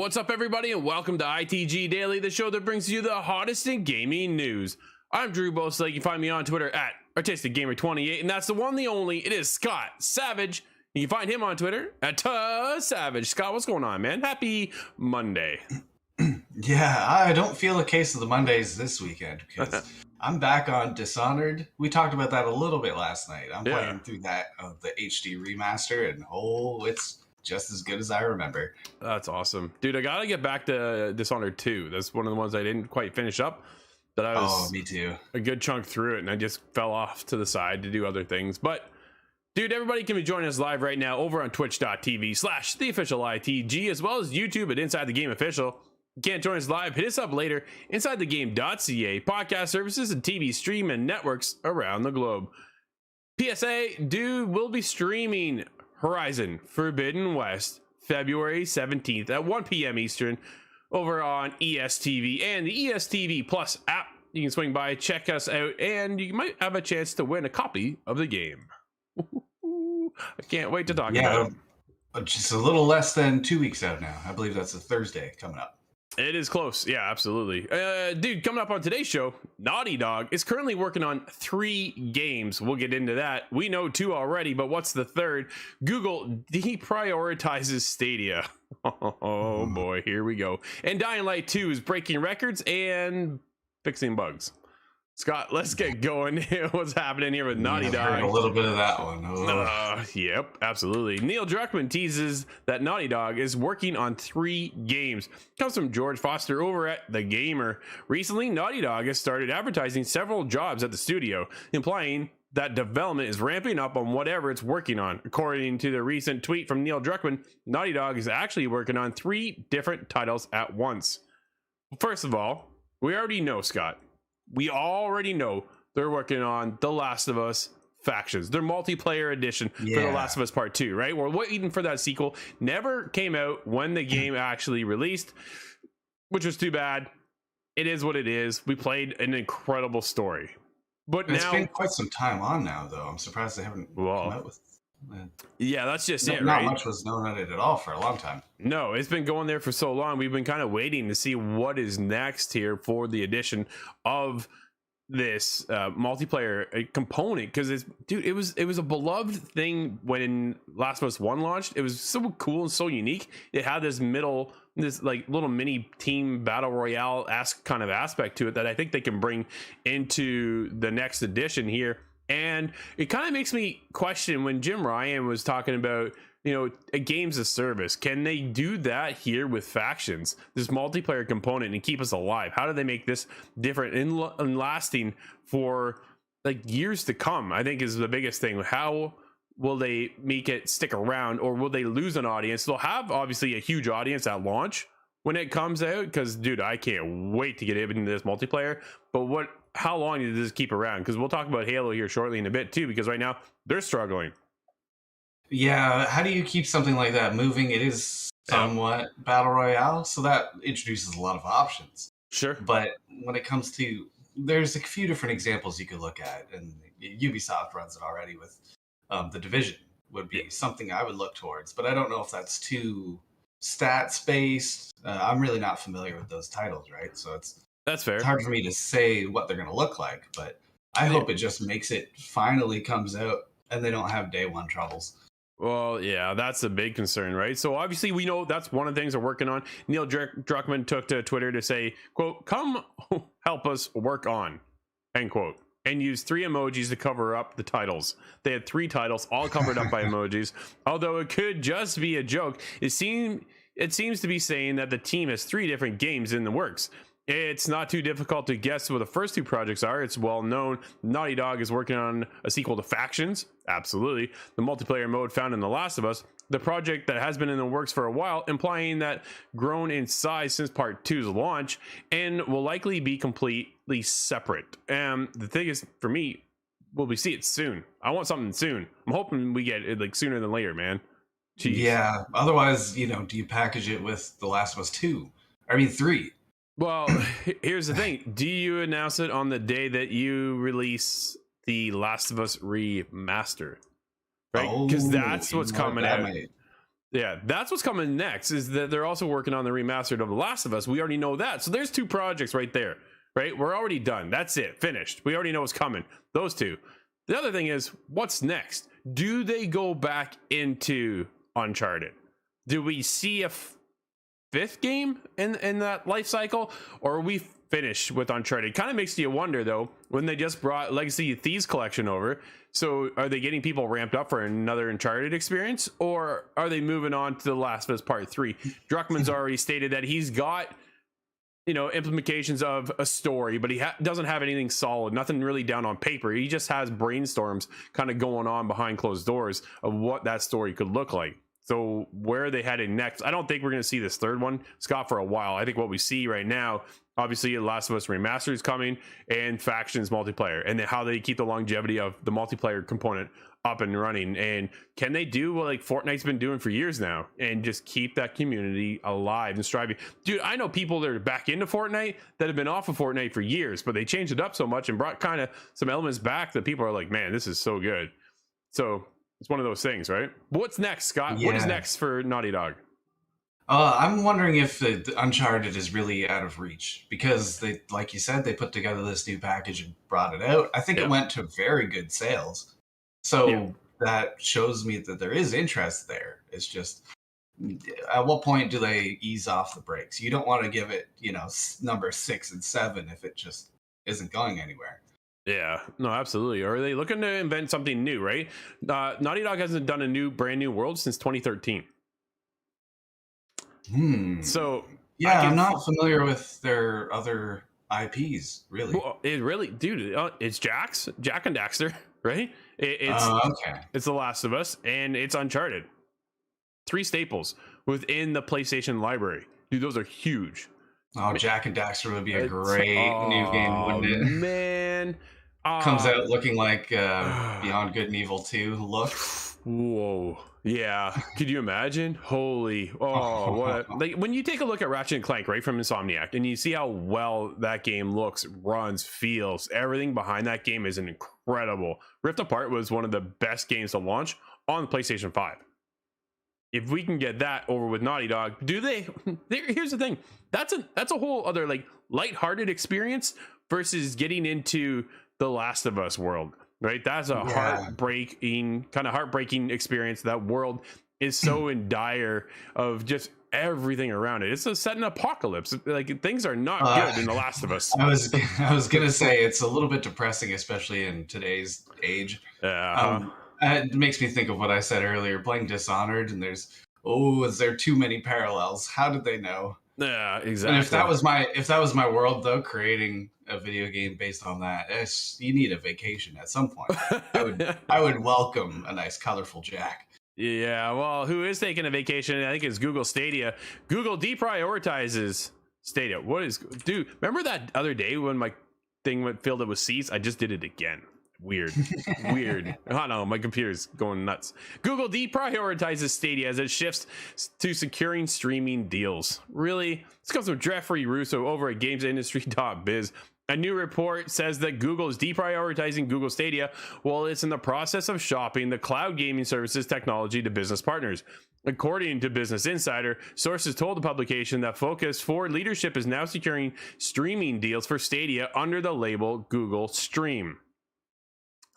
What's up, everybody, and welcome to ITG Daily, the show that brings you the hottest in gaming news. I'm Drew Bosley. You can find me on Twitter at ArtisticGamer28, and that's the one, the only. It is Scott Savage. You can find him on Twitter at Savage. Scott, what's going on, man? Happy Monday. Yeah, I don't feel a case of the Mondays this weekend because I'm back on Dishonored. We talked about that a little bit last night. I'm playing through that the HD remaster, and it's just as good as I remember. That's awesome, dude. I gotta get back to Dishonored 2. That's one of the ones I didn't quite finish up. That I was me too. A good chunk through it, and I just fell off to the side to do other things. But dude, everybody can be joining us live right now over on twitch.tv/theofficialitg, as well as YouTube at Inside the Game Official. You can't join us live, hit us up later. InsideTheGame.ca, podcast services and TV stream and networks around the globe. PSA, dude, we'll be streaming Horizon Forbidden West February 17th at 1 p.m. Eastern over on ESTV and the ESTV Plus app. You can swing by, check us out, and you might have a chance to win a copy of the game. I can't wait to talk about it. Just a little less than 2 weeks out now. I believe that's a Thursday coming up. It is close. Yeah, absolutely. Dude, coming up on today's show, Naughty Dog is currently working on 3 games. We'll get into that. We know 2 already, but what's the third? Google deprioritizes Stadia. Oh boy, here we go. And Dying Light 2 is breaking records and fixing bugs. Scott, let's get going. What's happening here with Naughty Dog? Heard a little bit of that one. Yep, absolutely. Neil Druckmann teases that Naughty Dog is working on 3 games. Comes from George Foster over at The Gamer. Recently, Naughty Dog has started advertising several jobs at the studio, implying that development is ramping up on whatever it's working on. According to the recent tweet from Neil Druckmann, Naughty Dog is actually working on 3 different titles at once. First of all, we already know, Scott. We already know they're working on The Last of Us Factions, their multiplayer edition for The Last of Us Part 2, right? We're waiting for that sequel. Never came out when the game actually released, which was too bad. It is what it is. We played an incredible story. But it's been quite some time on now, though. I'm surprised they haven't come out with yeah, that's just it, not right? much was known on it at all for a long time. No, it's been going there for so long. We've been kind of waiting to see what is next here for the addition of this multiplayer component, because it was a beloved thing when Last of Us 1 launched. It was so cool and so unique. It had this like little mini team battle royale-esque kind of aspect to it that I think they can bring into the next edition here. And it kind of makes me question when Jim Ryan was talking about, a games of service. Can they do that here with Factions, this multiplayer component, and keep us alive? How do they make this different and lasting for like years to come? I think is the biggest thing. How will they make it stick around, or will they lose an audience? They'll have obviously a huge audience at launch when it comes out, because dude, I can't wait to get into this multiplayer. But how long does this keep around? Because we'll talk about Halo here shortly in a bit too, because right now they're struggling. Yeah, how do you keep something like that moving? It is somewhat battle royale, so that introduces a lot of options. Sure. But when it comes to, there's a few different examples you could look at, and Ubisoft runs it already with The Division would be something I would look towards, but I don't know if that's too stats based. I'm really not familiar with those titles, right? So that's fair. It's hard for me to say what they're going to look like, but I hope it just makes it finally comes out and they don't have day one troubles. Well, yeah, that's a big concern, right? So obviously we know that's one of the things they're working on. Neil Druckmann took to Twitter to say, quote, "Come help us work on," end quote, and used 3 emojis to cover up the titles. They had 3 titles all covered up by emojis. Although it could just be a joke, it seems to be saying that the team has 3 different games in the works. It's not too difficult to guess what the first 2 projects are. It's well known. Naughty Dog is working on a sequel to Factions. Absolutely. The multiplayer mode found in The Last of Us. The project that has been in the works for a while, implying that grown in size since Part 2's launch, and will likely be completely separate. The thing is, for me, will we see it soon? I want something soon. I'm hoping we get it like sooner than later, man. Jeez. Yeah. Otherwise, do you package it with The Last of Us 2? I mean, 3. Well, here's the thing. Do you announce it on the day that you release the Last of Us remaster? Right? Because that's what's coming out. Yeah, that's what's coming next, is that they're also working on the remastered of The Last of Us. We already know that. So there's 2 projects right there, right? We're already done. That's it. Finished. We already know what's coming. Those 2. The other thing is, what's next? Do they go back into Uncharted? Do we see a 5th game in that life cycle? Or are we finished with Uncharted? Kind of makes you wonder, though, when they just brought Legacy of Thieves Collection over. So are they getting people ramped up for another Uncharted experience, or are they moving on to The Last of Us Part 3? Druckmann's already stated that he's got, implementations of a story, but he doesn't have anything solid, nothing really down on paper. He just has brainstorms kind of going on behind closed doors of what that story could look like. So where are they headed next? I don't think we're going to see this 3rd one, Scott, for a while. I think what we see right now, obviously, The Last of Us Remastered is coming, and Factions multiplayer, and then how they keep the longevity of the multiplayer component up and running. And can they do what like Fortnite's been doing for years now, and just keep that community alive and striving? Dude, I know people that are back into Fortnite that have been off of Fortnite for years, but they changed it up so much and brought kind of some elements back that people are like, man, this is so good. So it's one of those things, right? What's next, Scott? What is next for Naughty Dog? I'm wondering if Uncharted is really out of reach, because they, like you said, they put together this new package and brought it out. I think it went to very good sales. So that shows me that there is interest there. It's just, at what point do they ease off the brakes? You don't want to give it, number 6 and 7 if it just isn't going anywhere. Yeah, no, absolutely. Or are they looking to invent something new, right? Naughty Dog hasn't done a brand new world since 2013. So yeah, I'm not familiar with their other IPs, really. Well, dude, it's Jak and Daxter, right? It's okay. It's The Last of Us, and it's Uncharted. 3 staples within the PlayStation library. Dude, those are huge. Oh, Jak and Daxter would be a great new game, wouldn't it? Man. Comes out looking like Beyond Good and Evil 2 look. Whoa. Yeah. Could you imagine? Holy. Oh, what like when you take a look at Ratchet and Clank, right, from Insomniac, and you see how well that game looks, runs, feels, everything behind that game is incredible. Rift Apart was one of the best games to launch on the PlayStation 5. If we can get that over with Naughty Dog, here's the thing. That's a whole other like lighthearted experience versus getting into the Last of Us world, right? That's a heartbreaking experience. That world is so in dire of just everything around it. It's a set in apocalypse. Like things are not good in The Last of Us. I was gonna say it's a little bit depressing, especially in today's age. It makes me think of what I said earlier, playing Dishonored, and is there too many parallels? How did they know? Yeah, exactly. And if that was my world, though, creating a video game based on that, you need a vacation at some point. I would welcome a nice, colorful Jak. Yeah, well, who is taking a vacation? I think it's Google Stadia. Google deprioritizes Stadia. Dude, remember that other day when my thing went filled up with seats? I just did it again. Weird. I don't know, my computer's going nuts. Google deprioritizes Stadia as it shifts to securing streaming deals. Really? This comes from Jeffrey Russo over at gamesindustry.biz. A new report says that Google is deprioritizing Google Stadia while it's in the process of shopping the cloud gaming services technology to business partners. According to Business Insider, sources told the publication that focus for leadership is now securing streaming deals for Stadia under the label Google Stream.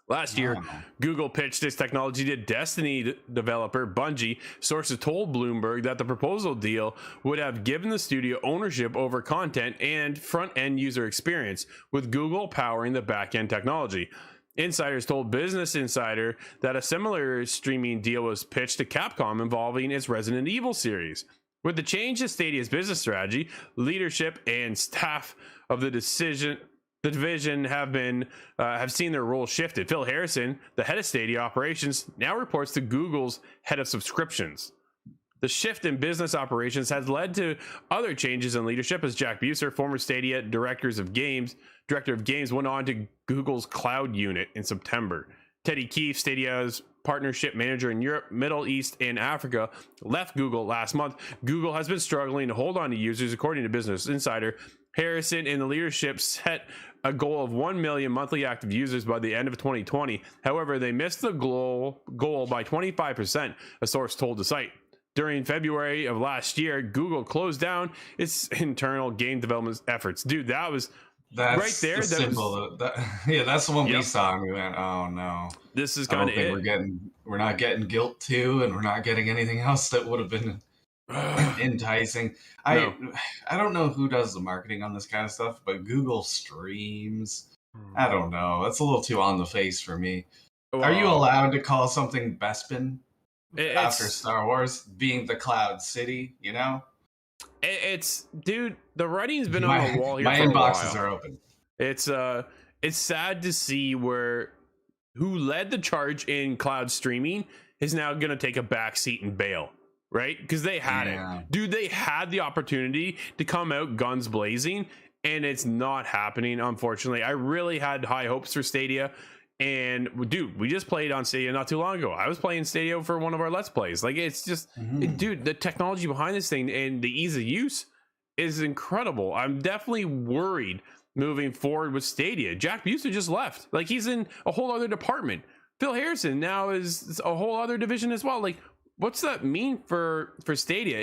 Last year, Google pitched its technology to Destiny developer Bungie. Sources told Bloomberg that the proposal deal would have given the studio ownership over content and front-end user experience, with Google powering the back-end technology. Insiders told Business Insider that a similar streaming deal was pitched to Capcom involving its Resident Evil series. With the change to Stadia's business strategy, leadership and staff of the division have seen their roles shifted. Phil Harrison, the head of Stadia operations, now reports to Google's head of subscriptions. The shift in business operations has led to other changes in leadership, as Jack Buser, former Stadia director of games, went on to Google's cloud unit in September. Teddy Keefe, Stadia's partnership manager in Europe, Middle East, and Africa, left Google last month. Google has been struggling to hold on to users, according to Business Insider. Harrison and the leadership set a goal of 1 million monthly active users by the end of 2020. However, they missed the goal by 25%, a source told the site. during February of last year, Google closed down its internal game development efforts. Dude, that was right That's there. the That was, symbol. Yeah, that's the one we yep, saw, and we went, "Oh no, this is I kind don't of think it. we're not getting Guilt 2, and we're not getting anything else that would have been enticing." I No. I don't know who does the marketing on this kind of stuff, but Google Streams, I don't know. That's a little too on the face for me. Are you Well, allowed to call something Bespin after it's Star Wars being the Cloud City? You know, it's dude, the writing's been on the my wall here my for a inboxes while. are open. It's sad to see where who led the charge in cloud streaming is now going to take a back seat and bail, right? Because they had it, Yeah. dude. They had the opportunity to come out guns blazing, and it's not happening. Unfortunately, I really had high hopes for Stadia. And dude, we just played on Stadia not too long ago. I was playing Stadia for one of our Let's Plays. Like, it's just, Mhm. dude, the technology behind this thing and the ease of use is incredible. I'm definitely worried moving forward with Stadia. Jack Buser just left. Like, he's in a whole other department. Phil Harrison now is a whole other division as well. Like, what's that mean for Stadia?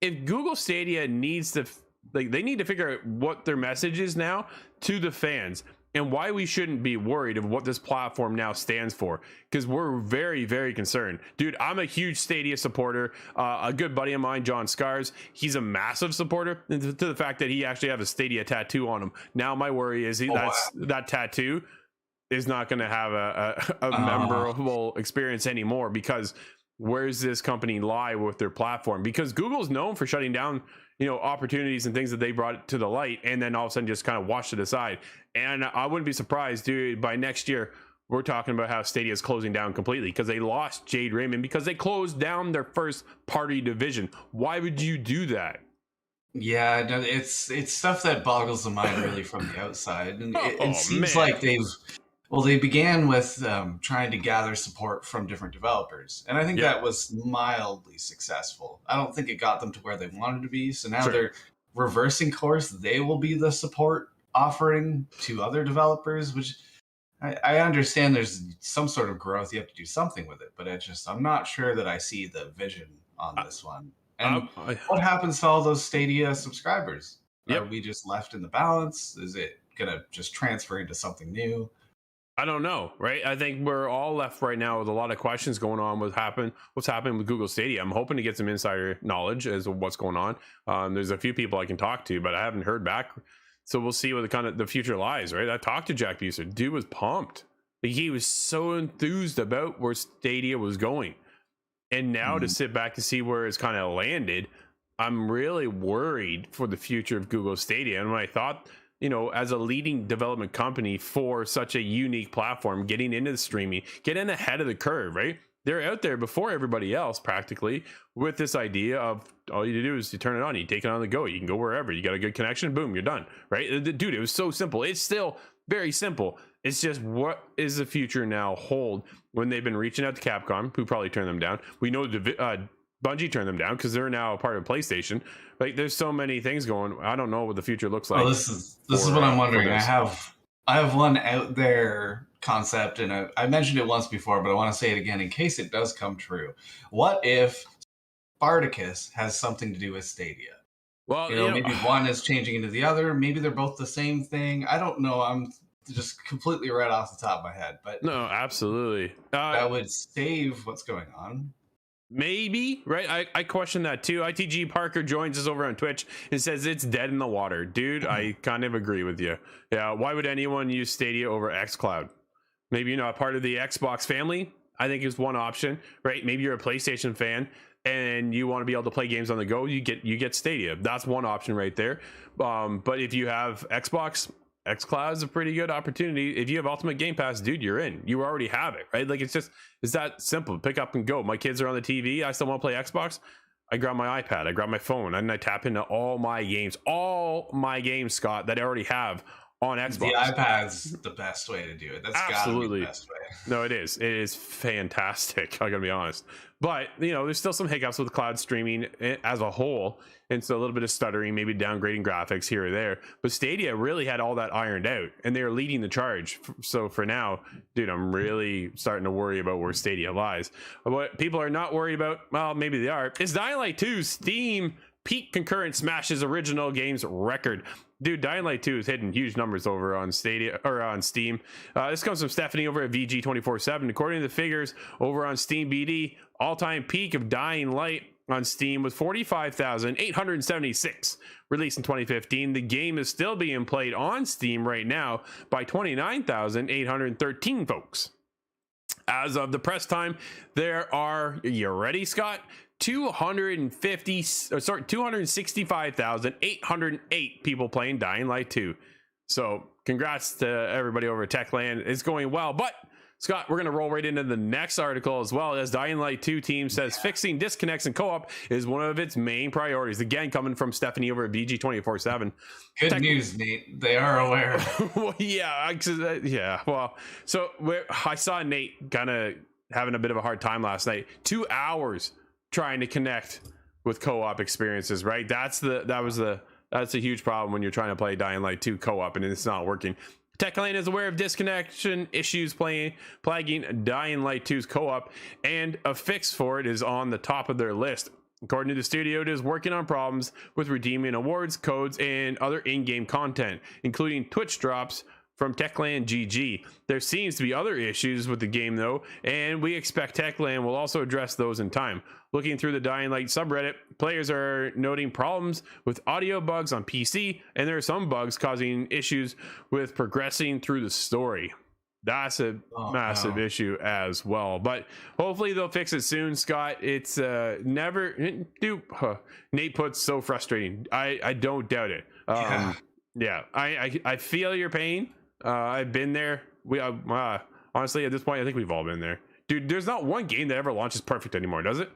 If Google Stadia needs to, like, they need to figure out what their message is now to the fans and why we shouldn't be worried of what this platform now stands for, because we're very, very concerned. Dude, I'm a huge Stadia supporter. A good buddy of mine, John Scars, he's a massive supporter to the fact that he actually has a Stadia tattoo on him. Now my worry is Oh, wow. that tattoo is not going to have a Uh, memorable experience anymore, because where's this company lie with their platform? Because Google's known for shutting down, opportunities and things that they brought to the light, and then all of a sudden just kind of washed it aside. And I wouldn't be surprised, dude, by next year we're talking about how Stadia is closing down completely because they lost Jade Raymond, because they closed down their first party division. Why would you do that? yeah, no, it's stuff that boggles the mind really from the outside, and it Oh seems man. like they began with trying to gather support from different developers, and I think Yep. that was mildly successful. I don't think it got them to where they wanted to be, so now Sure. they're reversing course. They will be the support offering to other developers, which I understand there's some sort of growth. You have to do something with it, but I'm not sure that I see the vision on I, this one. And I, what happens to all those Stadia subscribers? Are yep. we just left in the balance? Is it gonna just transfer into something new? I don't know, right? I think we're all left right now with a lot of questions going on with what's happening with Google Stadia. I'm hoping to get some insider knowledge as to what's going on. There's a few people I can talk to, but I haven't heard back. So we'll see what the future lies, right? I talked to Jack Buser. Dude was pumped. Like, he was so enthused about where Stadia was going. And now to Mm. sit back to see where it's kind of landed, I'm really worried for the future of Google Stadia. And when I thought, as a leading development company for such a unique platform, getting into the streaming, getting ahead of the curve, right? They're out there before everybody else practically with this idea of all you do is you turn it on, you take it on the go, you can go wherever, you got a good connection, boom, you're done, right? Dude, it was so simple. It's still very simple. It's just, what is the future now hold when they've been reaching out to Capcom, who probably turned them down. We know Bungie turned them down because they're now a part of PlayStation. Like, there's so many things going. I don't know what the future looks like. Well, this is what I'm For wondering. this. I have one out there concept, and I mentioned it once before, but I want to say it again in case it does come true. What if Spartacus has something to do with Stadia? Well, Maybe one is changing into the other. Maybe they're both the same thing. I don't know. I'm just completely right off the top of my head, but no, absolutely. that would save what's going on. Maybe, right? I question that too. ITG Parker joins us over on Twitch and says it's dead in the water. Dude, I kind of agree with you. Yeah, why would anyone use Stadia over xCloud? Maybe you're not part of the Xbox family, I think, is one option, right? Maybe you're a PlayStation fan and you want to be able to play games on the go, you get Stadia. That's one option right there. But if you have Xbox, xCloud is a pretty good opportunity. If you have Ultimate Game Pass, dude, you're in. You already have it, right? Like, it's that simple. Pick up and go. My kids are on the TV. I still want to play Xbox. I grab my iPad, I grab my phone, and I tap into all my games, Scott, that I already have on Xbox. The iPad's the best way to do it. That's gotta be the best way. No, it is. It is fantastic. I gotta be honest. But there's still some hiccups with cloud streaming as a whole, and so a little bit of stuttering, maybe downgrading graphics here or there. But Stadia really had all that ironed out, and they are leading the charge. So for now, dude, I'm really starting to worry about where Stadia lies. What people are not worried about, well, maybe they are, is Dying Light 2 Steam peak concurrent smashes original games record. Dude, Dying Light 2 is hitting huge numbers over on Stadia or on Steam. This comes from Stephanie over at VG247. According to the figures over on Steam BD, all-time peak of Dying Light on Steam was 45,876, released in 2015. The game is still being played on Steam right now by 29,813 folks. As of the press time, there are, you ready, Scott? 265,808 people playing Dying Light 2. So congrats to everybody over at Techland. It's going well. But Scott, we're going to roll right into the next article as well. As Dying Light 2 team says fixing disconnects and co-op is one of its main priorities. Again, coming from Stephanie over at VG247. Good news, Nate. They are aware. Well, yeah. Well, so I saw Nate kind of having a bit of a hard time last night. 2 hours trying to connect with co-op experiences, right? That's a huge problem when you're trying to play Dying Light 2 co-op and it's not working. Techland is aware of disconnection issues plaguing Dying Light 2's co-op, and a fix for it is on the top of their list. According to the studio, it is working on problems with redeeming awards, codes, and other in-game content, including Twitch drops from Techland GG. There seems to be other issues with the game though, and we expect Techland will also address those in time. Looking through the Dying Light subreddit, players are noting problems with audio bugs on PC, and there are some bugs causing issues with progressing through the story. That's a massive issue as well, but hopefully they'll fix it soon, Scott. It's Nate puts so frustrating. I don't doubt it. I feel your pain. I've been there. Honestly, at this point, I think we've all been there. Dude, there's not one game that ever launches perfect anymore, does it?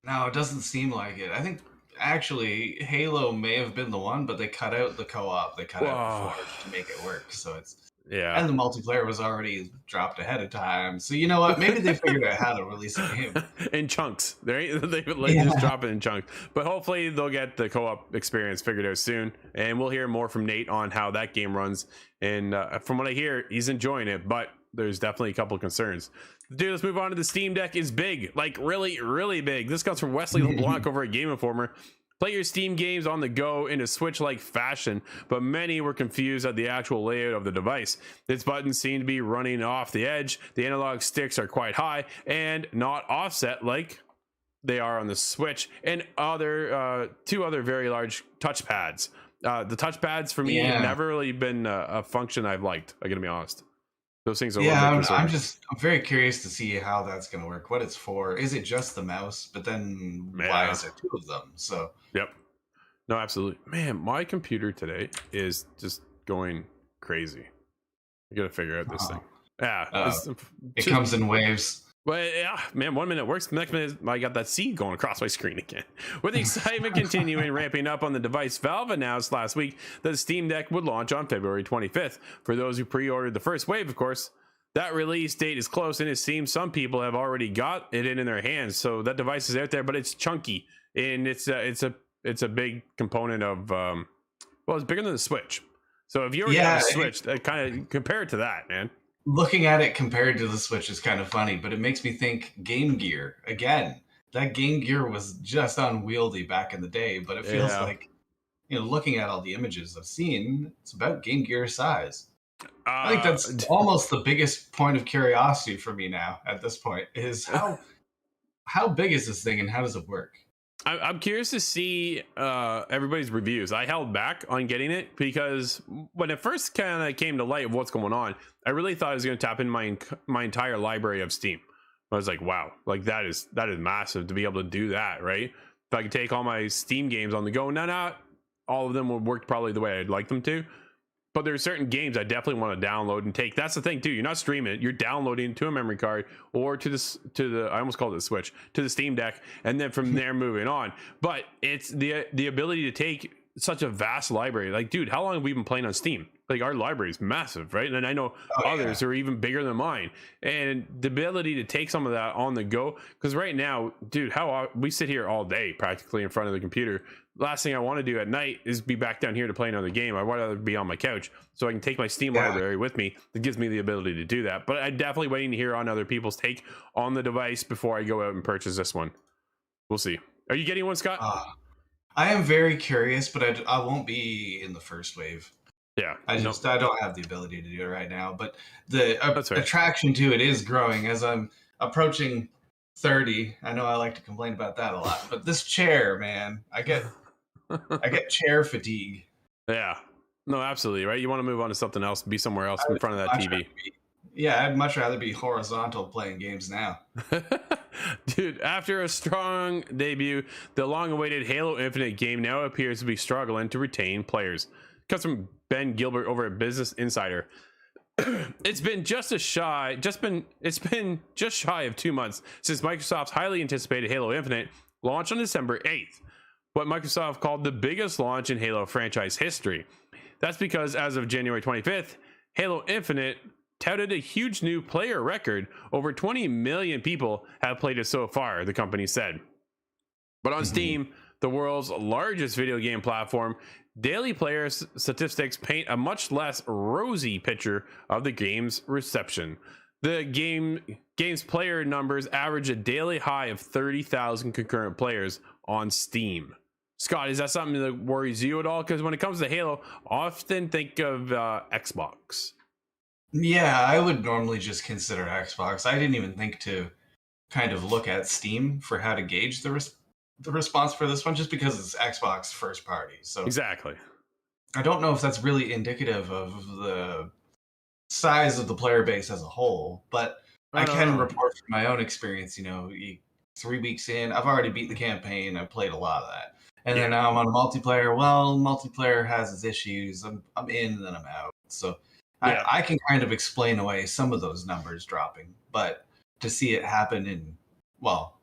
No, it doesn't seem like it. I think actually Halo may have been the one, but they cut out the co-op. They cut out before to make it work. So it's and the multiplayer was already dropped ahead of time. So you know what? Maybe they figured out how to release a game in chunks. They just drop it in chunks. But hopefully they'll get the co-op experience figured out soon, and we'll hear more from Nate on how that game runs. And from what I hear, he's enjoying it, but there's definitely a couple of concerns. Dude, let's move on to the Steam Deck is big, like really, really big. This comes from Wesley LeBlanc over at Game Informer. Play your Steam games on the go in a Switch-like fashion, but many were confused at the actual layout of the device. Its buttons seem to be running off the edge, the analog sticks are quite high, and not offset like they are on the Switch, and two other very large touchpads. The touchpads, for me, have never really been a function I've liked, I'm going to be honest. Those things are I'm very curious to see how that's going to work, what it's for. Is it just the mouse? But then why is there two of them? So yep. No, absolutely. Man, my computer today is just going crazy. I got to figure out this thing. Yeah. It comes in waves. But yeah, man, 1 minute works. The next minute, I got that seed going across my screen again. With excitement continuing ramping up on the device, Valve announced last week that the Steam Deck would launch on February 25th. For those who pre-ordered the first wave, of course, that release date is close, and it seems some people have already got it in their hands. So that device is out there, but it's chunky, and it's a big component of it's bigger than the Switch. So if you already have a Switch, kind of compare it to that, man. Looking at it compared to the Switch is kind of funny, but it makes me think Game Gear. Again, that Game Gear was just unwieldy back in the day, but it feels like, looking at all the images I've seen, it's about Game Gear size. I think that's almost the biggest point of curiosity for me now at this point is how big is this thing and how does it work? I'm curious to see everybody's reviews. I held back on getting it because when it first kind of came to light of what's going on, I really thought I was going to tap in my entire library of Steam. I was like, wow, like that is massive to be able to do that, right? If I could take all my Steam games on the go, not all of them would work probably the way I'd like them to. But there are certain games I definitely want to download and take. That's the thing too. You're not streaming it. You're downloading to a memory card or to the I almost called it the Switch, to the Steam Deck, and then from there moving on. But it's the ability to take such a vast library. Like, dude, how long have we been playing on Steam? Like, our library is massive, right? And I know others are even bigger than mine. And the ability to take some of that on the go, because right now, dude, we sit here all day practically in front of the computer. Last thing I want to do at night is be back down here to play another game. I want to be on my couch so I can take my Steam library with me. That gives me the ability to do that. But I'm definitely waiting to hear on other people's take on the device before I go out and purchase this one. We'll see. Are you getting one, Scott? I am very curious, but I won't be in the first wave. Yeah, I don't have the ability to do it right now. But the attraction to it is growing as I'm approaching 30. I know I like to complain about that a lot, but this chair, man, I get chair fatigue. Yeah, no, absolutely, right. You want to move on to something else, be somewhere else in front of that TV. I'd much rather be horizontal playing games now. Dude, after a strong debut, the long-awaited Halo Infinite game now appears to be struggling to retain players. Comes from Ben Gilbert over at Business Insider. It's been just shy of 2 months since Microsoft's highly anticipated Halo Infinite launched on December 8th. What Microsoft called the biggest launch in Halo franchise history. That's because as of January 25th, Halo Infinite touted a huge new player record. Over 20 million people have played it so far, the company said. But on Steam, the world's largest video game platform, daily player statistics paint a much less rosy picture of the game's reception. The game's player numbers average a daily high of 30,000 concurrent players on Steam. Scott, is that something that worries you at all? Because when it comes to Halo, I often think of Xbox. Yeah, I would normally just consider Xbox. I didn't even think to kind of look at Steam for how to gauge the response for this one, just because it's Xbox first party. So exactly, I don't know if that's really indicative of the size of the player base as a whole, but I can report from my own experience. 3 weeks in, I've already beat the campaign. I've played a lot of that, and then now I'm on multiplayer. Well, multiplayer has its issues. I'm in and then I'm out. So I can kind of explain away some of those numbers dropping, but to see it happen in, well,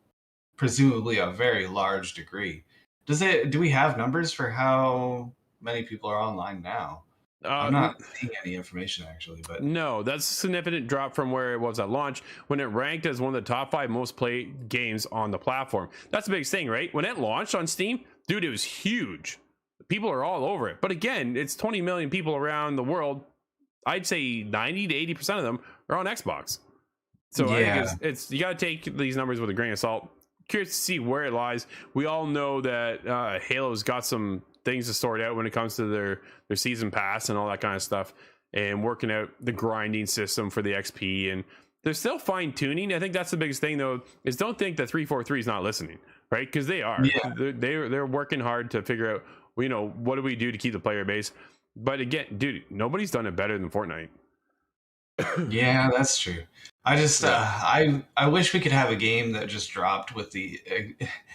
presumably a very large degree. Do we have numbers for how many people are online now? I'm not seeing any information actually, but no, that's a significant drop from where it was at launch when it ranked as one of the top 5 most played games on the platform. That's the biggest thing, right? When it launched on Steam, dude, it was huge. People are all over it. But again, it's 20 million people around the world. I'd say 90 to 80% of them are on Xbox. So I think it's you got to take these numbers with a grain of salt. Curious to see where it lies. We all know that Halo's got some things to sort out when it comes to their season pass and all that kind of stuff, and working out the grinding system for the XP, and they're still fine tuning. I think that's the biggest thing though, is don't think that 343 is not listening, right? Because they are. They're working hard to figure out, what do we do to keep the player base. But again, dude, nobody's done it better than Fortnite. Yeah, that's true. I just I wish we could have a game that just dropped with the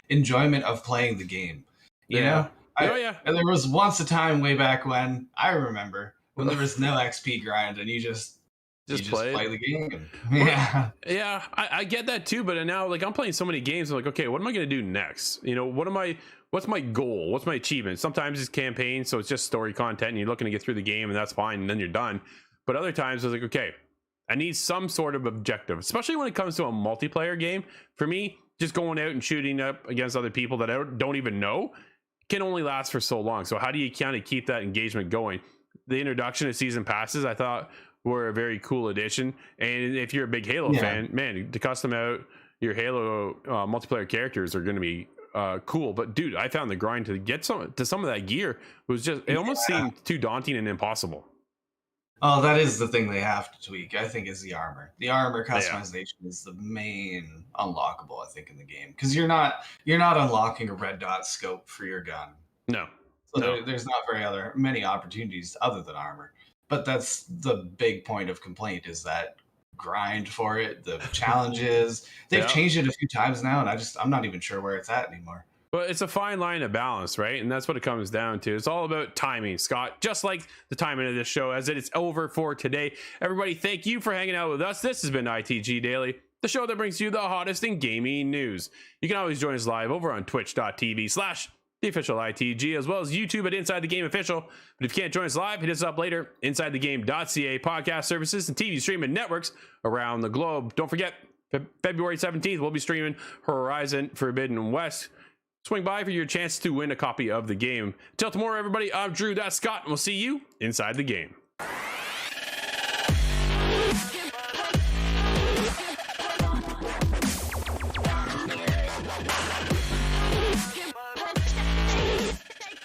enjoyment of playing the game. You know? And there was once a time way back when I remember when there was no XP grind and you just play the game. Yeah, I get that too. But now, like, I'm playing so many games. I'm like, okay, what am I going to do next? What's my goal? What's my achievement? Sometimes it's campaign, so it's just story content, and you're looking to get through the game, and that's fine, and then you're done. But other times, I was like, okay, I need some sort of objective, especially when it comes to a multiplayer game. For me, just going out and shooting up against other people that I don't even know can only last for so long. So how do you kind of keep that engagement going? The introduction of season passes, I thought, were a very cool addition. And if you're a big Halo fan, man, to custom out your Halo multiplayer characters are going to be cool. But dude, I found the grind to get some of that gear was just, it almost seemed too daunting and impossible. Oh, that is the thing they have to tweak, I think, is the armor. The armor customization is the main unlockable, I think, in the game. Because you're not unlocking a red dot scope for your gun. No. So there's not many opportunities other than armor. But that's the big point of complaint, is that grind for it, the challenges. They've changed it a few times now, and I'm not even sure where it's at anymore. But it's a fine line of balance, right? And that's what it comes down to. It's all about timing, Scott, just like the timing of this show, as it's over for today. Everybody, thank you for hanging out with us. This has been ITG Daily, the show that brings you the hottest in gaming news. You can always join us live over on twitch.tv/ITG the official ITG, as well as YouTube at Inside the Game Official. But if you can't join us live, hit us up later. InsideTheGame.ca podcast services and TV streaming networks around the globe. Don't forget, February 17th, we'll be streaming Horizon Forbidden West. Swing by for your chance to win a copy of the game. Till tomorrow, everybody, I'm Drew, that's Scott, and we'll see you inside the game.